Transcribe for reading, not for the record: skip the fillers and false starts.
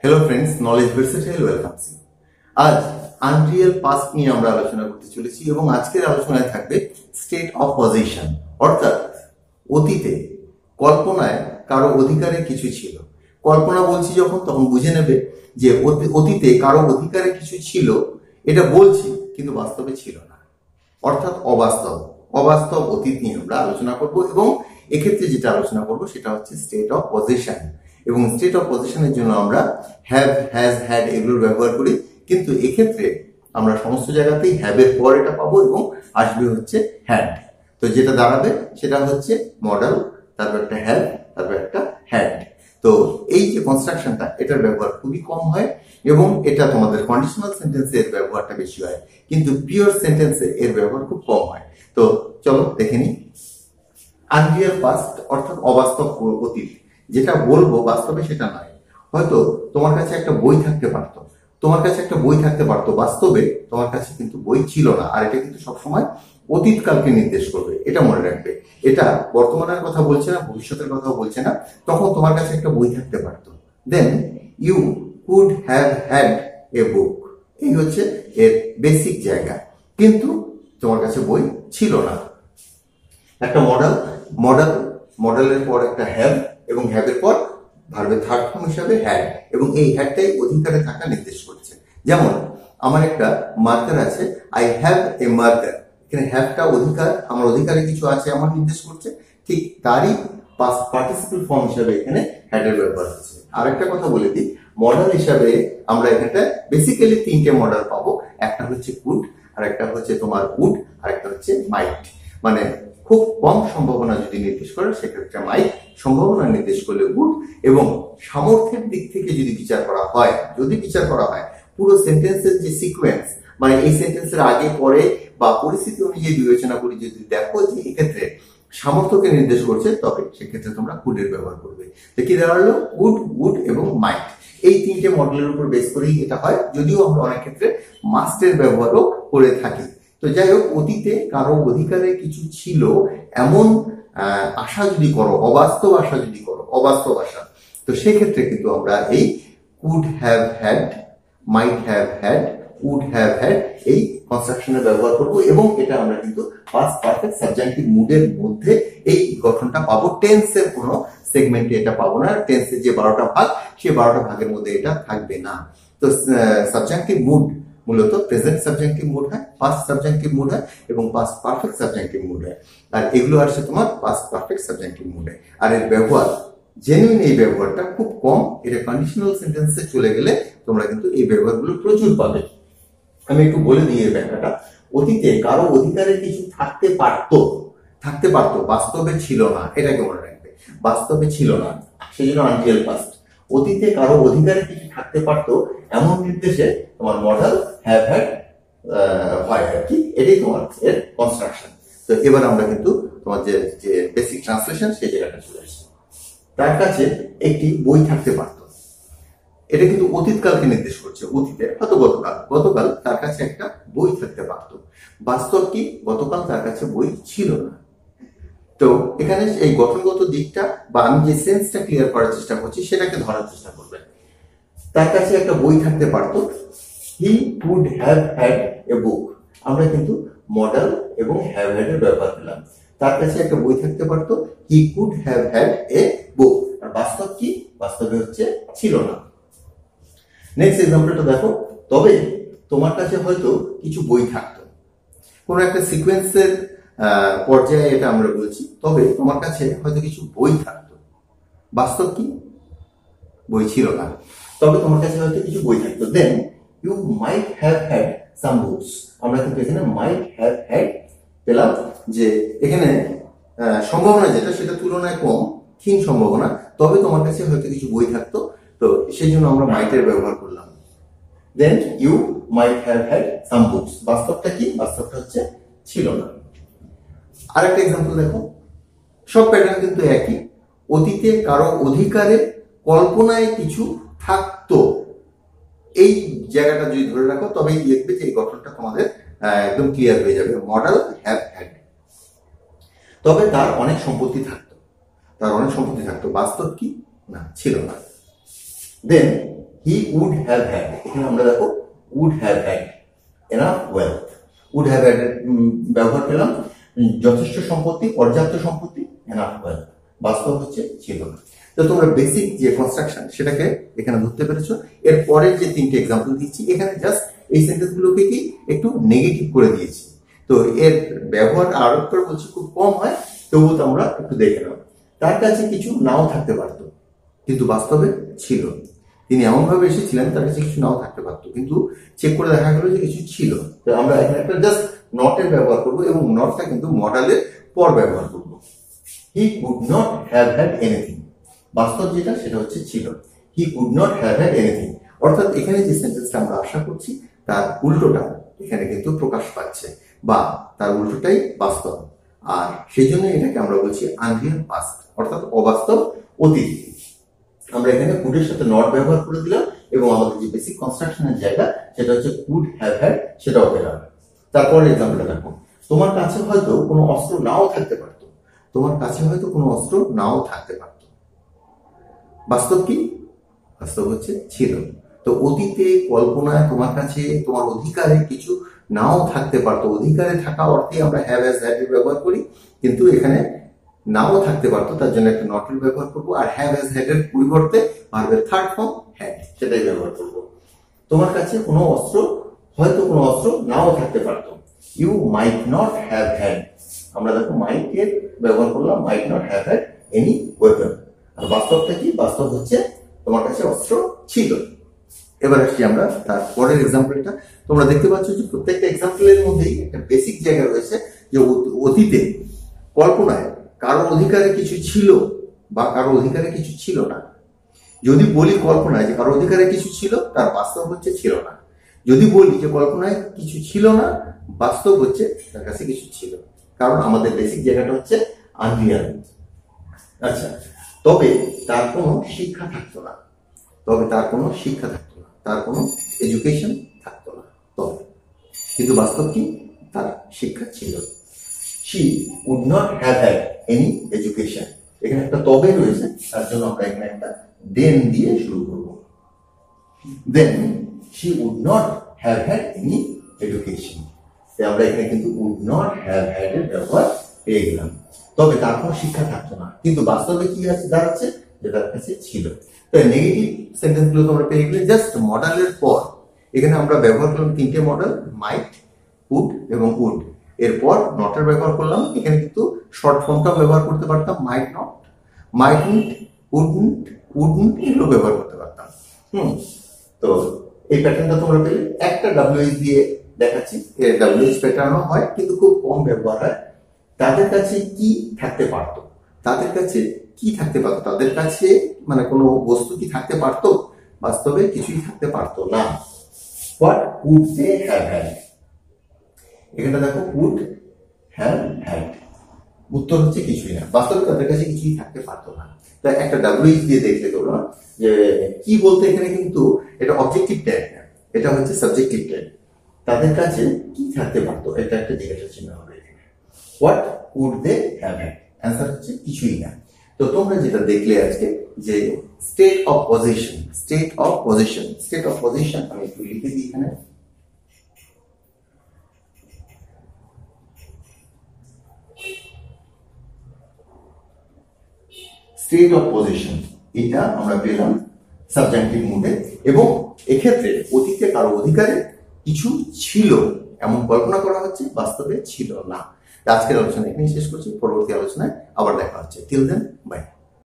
Hello friends, knowledge versatile welcomes you. আজ unreal past নিয়ে আমরা আলোচনা করতে চলেছি এবং আজকের আলোচনায় থাকবে স্টেট অফ পজিশন, অর্থাৎ অতীতে কল্পনায় কারো অধিকারে কিছু ছিল। কল্পনা বলছি যখন, তখন বুঝে নেবে যে অতীতে কারো অধিকারে কিছু ছিল, এটা বলছি কিন্তু বাস্তবে ছিল না, অর্থাৎ অবাস্তব অবাস্তব অতীত নিয়ে আমরা আলোচনা করব। এবং এক্ষেত্রে যেটা আলোচনা করব সেটা হচ্ছে স্টেট অফ পজিশন। এবং স্টেট অফ পজিশনের জন্য আমরা হ্যাভ, হ্যাজ, হ্যাড এগুলোর ব্যবহার করি, কিন্তু এক্ষেত্রে আমরা সমস্ত জায়গাতেই হ্যাভের পর এটা পাবো এবং আসবে হচ্ছে হ্যাড। তো যেটা দাঁড়াবে সেটা হচ্ছে মডেল, তারপর একটা হ্যাভ, তারপর একটা হ্যাড। তো এই যে কনস্ট্রাকশনটা, এটার ব্যবহার খুবই কম হয় এবং এটা তোমাদের কন্ডিশনাল সেন্টেন্সে এর ব্যবহারটা বেশি হয়, কিন্তু পিওর সেন্টেন্সে এর ব্যবহার খুব কম হয়। তো চলো দেখে নিই। আনরিয়াল পাস্ট অর্থাৎ অবাস্তব অতীত, যেটা বলবো বাস্তবে সেটা নয়। হয়তো তোমার কাছে একটা বই থাকতে পারতো, বাস্তবে তোমার কাছে কিন্তু বই ছিল না। আর এটা কিন্তু সবসময় অতীতকালকে নির্দেশ করবে, এটা মনে রাখবে। এটা বর্তমানের কথা বলছে না, ভবিষ্যতের কথাও বলছে না। তখন তোমার কাছে একটা বই থাকতে পারতো। Then you could have had a book, এই হচ্ছে এর বেসিক জায়গা, কিন্তু তোমার কাছে বই ছিল না। একটা মডেলের পর একটা হ্যাভ এবং হ্যাভের পর ভার্বের থার্ড ফর্ম হিসাবে হ্যাড, এবং এই হ্যাডটাই অধিকারে থাকা নির্দেশ করছে। যেমন আমার একটা মার্কার আছে, আই হ্যাভ এ মার্কার, এখানে হ্যাভটা অধিকার, আমার অধিকারে কিছু আছে আমার নির্দেশ করছে। ঠিক তারই পাস্ট পার্টিসিপল ফর্ম হিসাবে এখানে হ্যাডের ব্যবহার হচ্ছে। আর একটা কথা বলে দিই, মডেল হিসাবে আমরা এখানটা বেসিক্যালি তিনটে মডেল পাবো। একটা হচ্ছে কুড, আর একটা হচ্ছে তোমার উড, আর একটা হচ্ছে মাইট। মানে খুব কম সম্ভাবনা যদি নির্দেশ করে সেক্ষেত্রে মাইট, সম্ভাবনা নির্দেশ করলে উড, এবং সামর্থ্যের দিক থেকে যদি বিচার করা হয় পুরো সেন্টেন্সের যে সিকোয়েন্স, মানে এই সেন্টেন্সের আগে পরে বা পরিস্থিতি অনুযায়ী বিবেচনা করি, যদি দেখো যে এক্ষেত্রে সামর্থ্যকে নির্দেশ করছে, তবে সেক্ষেত্রে তোমরা কুডের ব্যবহার করবে। তো কি দাঁড়ালো? উড, উড এবং মাইট, এই তিনটে মডেলের উপর বেস করেই এটা হয়, যদিও আমরা অনেক ক্ষেত্রে মাস্টের ব্যবহারও করে থাকি। তো যাই হোক, অতীতে কারো অধিকারে কিছু ছিল এমন আশা যদি করো, অবাস্তব আশা, তো সেক্ষেত্রে কিন্তু আমরা এই could have had, might have had, would have had এই কনস্ট্রাকশনের ব্যবহার করব। এবং এটা আমরা কিন্তু পাস্ট পারফেক্ট সাবজেক্টিভ মুডের মধ্যে এই গঠনটা পাবো। টেন্সের কোনো সেগমেন্টে এটা পাবো না। টেন্সের যে 12টা ভাগ, সেই 12টা ভাগের মধ্যে এটা থাকবে না। তো সাবজেক্টিভ মুড মূলত প্রেজেন্ট সাবজেক্টিভ মুড হয়, পাস্ট সাবজেক্টিভ মুড হয় এবং পাস্ট পারফেক্ট সাবজেক্টিভ মুড হয়। আর এগুলো আসছে তোমার পাস্ট পারফেক্ট সাবজেক্টিভ মুড হয়। আর এর ব্যবহার জেনুইন, এই ব্যবহারটা খুব কম। এটা কন্ডিশনাল সেন্টেন্সে চলে গেলে তোমরা কিন্তু এই ব্যবহারগুলো প্রচুর পাবে। আমি একটু বলে দিই এর ব্যাখ্যাটা। অতীতে কারো অধিকারে কিছু থাকতে পারতো, বাস্তবে ছিল না, এটাকে মনে রাখবে। বাস্তবে ছিল না, সেই জন্য আনরিয়েল পাস্ট। অতীতে কারো অধিকারে কিছু থাকতে পারতো এমন নির্দেশে তোমার মডেল হ্যাভ হ্যাড হয় আর কি। এটাই তোমার এর কনস্ট্রাকশন। তো এবার আমরা কিন্তু তোমার যে বেসিক ট্রান্সলেশন, সেই জায়গাটা চলে আসছি। তার কাছে একটি বই থাকতে পারতো, এটা কিন্তু অতীতকালকে নির্দেশ করছে। অতীতে হয়তো গতকাল তার কাছে একটা বই থাকতে পারত। বাস্তব কি? গতকাল তার কাছে বই ছিল না। তো এখানে এই গঠনগত দিকটা বা আমি যে সেন্সটা ক্লিয়ার করার চেষ্টা করছি সেটাকে ধরার চেষ্টা করবেন। তার কাছে একটা বই থাকতে পারতো, he could have had a book. আমরা কিন্তু মডেল এবং হ্যাভ হ্যাড এর ব্যবহার করলাম। তার কাছে একটা বই থাকতে পারতো, he could have had a book. আর বাস্তব কি? বাস্তবে হচ্ছে ছিল না। নেক্সট এক্সাম্পলটা দেখো। তবে তোমার কাছে হয়তো কিছু বই থাকতো, কোনো একটা সিকোয়েন্সের পর্যায়ে এটা আমরা বলছি। তবে তোমার কাছে হয়তো কিছু বই থাকতো, বাস্তব কি? বই ছিল না, তবে তোমার কাছে হয়তো কিছু বই থাকতো। Then you might have had some books. আমরা কিন্তু এখানে মাইট হ্যাভ হ্যাড পেলাম, যে এখানে সম্ভাবনা যেটা, সেটা তুলনায় কম, ক্ষীণ সম্ভাবনা। তবে তোমার কাছে হয়তো কিছু বই থাকতো, তো সেই জন্য আমরা মাইটের ব্যবহার করলাম। Then you might have had some books. বাস্তবটা কি? বাস্তবটা হচ্ছে ছিল না। আরেকটা এক্সাম্পল দেখো। সব প্যাটার্ন কিন্তু একই। অতীতে কারো অধিকারে কল্পনায় কিছু থাকতো, এই জায়গাটা যদি ধরে রাখো তবেই দেখবে যে এই গঠনটা তোমাদের একদম ক্লিয়ার হয়ে যাবে। Model have had. তবে তার অনেক সম্পত্তি থাকতো, বাস্তব কি? না, ছিল না। Then he would have had, এখানে আমরা দেখো would have had enough wealth, would have had ব্যবহার পেলাম, যথেষ্ট সম্পত্তি, পর্যাপ্ত সম্পত্তি, এনাফ ওয়েলথ। বাস্তব হচ্ছে ছিল না। তো তোমরা বেসিক যে কনস্ট্রাকশন সেটাকে এখানে ধরতে পেরেছো। এর পরের যে তিনটে এক্সাম্পল দিচ্ছি এখানে জাস্ট এই সেন্টেন্স গুলোকে কি একটু নেগেটিভ করে দিয়েছি। তো এর ব্যবহার আরোপ করে বলছি খুব কম হয়, তবুও তো আমরা একটু দেখে নেব। তার কাছে কিছু নাও থাকতে পারতো কিন্তু বাস্তবে ছিল। তিনি এমন ভাবে এসেছিলেন তার কাছে কিছু নাও থাকতে পারতো কিন্তু চেক করে দেখা গেল যে কিছু ছিল। তো আমরা এখানে একটা জাস্ট নটের ব্যবহার করবো এবং নটটা কিন্তু মডেলের পর ব্যবহার করবো। He could not have had anything, বাস্তব যেটা সেটা হচ্ছে ছিল। He could not have had anything, অর্থাৎ এখানে যে সেন্টেন্সটা আমরা আশা করছি তার উল্টোটা এখানে কিন্তু প্রকাশ পাচ্ছে, বা তার উল্টোটাই বাস্তব। আর সেই জন্য এটাকে আমরা বলছি আনরিয়াল পাস্ট, অর্থাৎ অবাস্তব অতীত। আমরা এখানে কুডের সাথে নট ব্যবহার করে দিলাম এবং আমাদের যে বেসিক কনস্ট্রাকশনের জায়গা সেটা হচ্ছে কুড হ্যাভ হ্যাড, সেটাও পেলাম। তারপরে এক্সাম্পলটা দেখো, তোমার কাছে হয়তো কোনো অস্ত্র নাও থাকতে পারতো, তোমার কাছে হয়তো কোনো অস্ত্র নাও থাকতে পারত। বাস্তব কি? বাস্তব হচ্ছে ছিল। তো অতীতে কল্পনায় তোমার কাছে তোমার অধিকারে কিছু নাও থাকতে পারতো, অধিকারে থাকা অর্থে আমরা হ্যাভ হ্যাজ হ্যাড এর ব্যবহার করি, কিন্তু এখানে নাও থাকতে পারতো তার জন্য একটা নট এর ব্যবহার করবো, আর হ্যাভ হ্যাজ হ্যাড এর পরিবর্তে ভার্বের থার্ড ফর্ম হ্যাড সেটাই ব্যবহার করবো। তোমার কাছে কোনো অস্ত্র হয়তো কোনো অস্ত্র নাও থাকতে পারতো, you might not have had, আমরা দেখো মাইট এর ব্যবহার করলাম, might not have had any weapon. আর বাস্তবটা কি? বাস্তব হচ্ছে তোমার কাছে অস্ত্র ছিল। এবার আসছি আমরা তার পরের এক্সাম্পলটা। তোমরা দেখতে পাচ্ছ যে প্রত্যেকটা এক্সাম্পলের মধ্যেই একটা বেসিক জায়গা রয়েছে যে অতীতে কল্পনায় কারো অধিকারে কিছু ছিল বা কারো অধিকারে কিছু ছিল না। যদি বলি কল্পনায় যে কারো অধিকারে কিছু ছিল, তার বাস্তব হচ্ছে ছিল না। যদি বলি যে কল্পনায় কিছু ছিল না, বাস্তব হচ্ছে তার কাছে কিছু ছিল, কারণ আমাদের বেসিক জায়গাটা হচ্ছে আনরিয়াল। আচ্ছা, তবে তার কোনো শিক্ষা থাকতো না, তবে তার কোনো শিক্ষা থাকতো না, তার কোনো এডুকেশন থাকতো না, তবে কিন্তু বাস্তব কি? তার শিক্ষা ছিল। she would not have had any education, এখানে একটা তবে রয়েছে, তার জন্য আমরা এখানে একটা then দিয়ে শুরু করব। then she would not have had any education, তাই আমরা এখানে কিন্তু would not have had এর ব্যবহার পেয়ে গেলাম। তবে তার কোনো শিক্ষা থাকতো না, কিন্তু বাস্তবে কি আছে দাঁড়াচ্ছে যে তার কাছে ছিল। তো নেগেটিভ সেন্টেন্স গুলো তোমরা পেয়ে গেলে। জাস্ট মডেলের পর এখানে আমরা ব্যবহার করলাম তিনটে মডেল, মাইট, কুড এবং উড। এরপর নটের ব্যবহার করলাম, এখানে কিন্তু শর্ট ফর্মটাও ব্যবহার করতে পারতাম, মাইট নট, মাইটন্ট, উডন্ট, উডন্ট এগুলো ব্যবহার করতে পারতাম। তো এই প্যাটার্নটা তোমরা পেলে। একটা ডাব্লিউএইচ দিয়ে দেখাচ্ছি, ডাব্লিউএইচ প্যাটার্নও হয় কিন্তু খুব কম ব্যবহার হয়। তাদের কাছে কি থাকতে পারতো, তাদের কাছে কি থাকতে পারতো, তাদের কাছে মানে কোনো বস্তু কি থাকতে পারতো? বাস্তবে কিছুই থাকতে পারতো না। What could they have had, এখানে দেখো কুড হ্যাভ হ্যাড, উত্তর হচ্ছে কিছুই না, বাস্তবে তাদের কাছে কিছুই থাকতে পারতো না। তাই একটা ডাব্লিউএইচ দিয়ে দেখলে তোমরা যে কি বলতে এখানে কিন্তু এটা অবজেক্টিভ ট্যাগ না, এটা হচ্ছে সাবজেক্টিভ ট্যাগ। তাদের কাছে কি থাকতে পারতো, এটা একটা জিজ্ঞাসা চিহ্ন হবে এখানে। What could they have had, answer হচ্ছে কিছুই না। তো তোমরা যেটা দেখলে আজকে যে state of position, state of position, state of position আমি একটু লিখে দিই এখানে। স্টেট অফ পজিশন এটা আমরা পেলাম সাবজেক্টিভ মুডে, এবং এক্ষেত্রে অতীতে কারো অধিকারে কিছু ছিল এমন কল্পনা করা হচ্ছে, বাস্তবে ছিল না। আজকের আলোচনা এখানেই শেষ করছি, পরবর্তী আলোচনায় আবার দেখা হচ্ছে। Till then, by.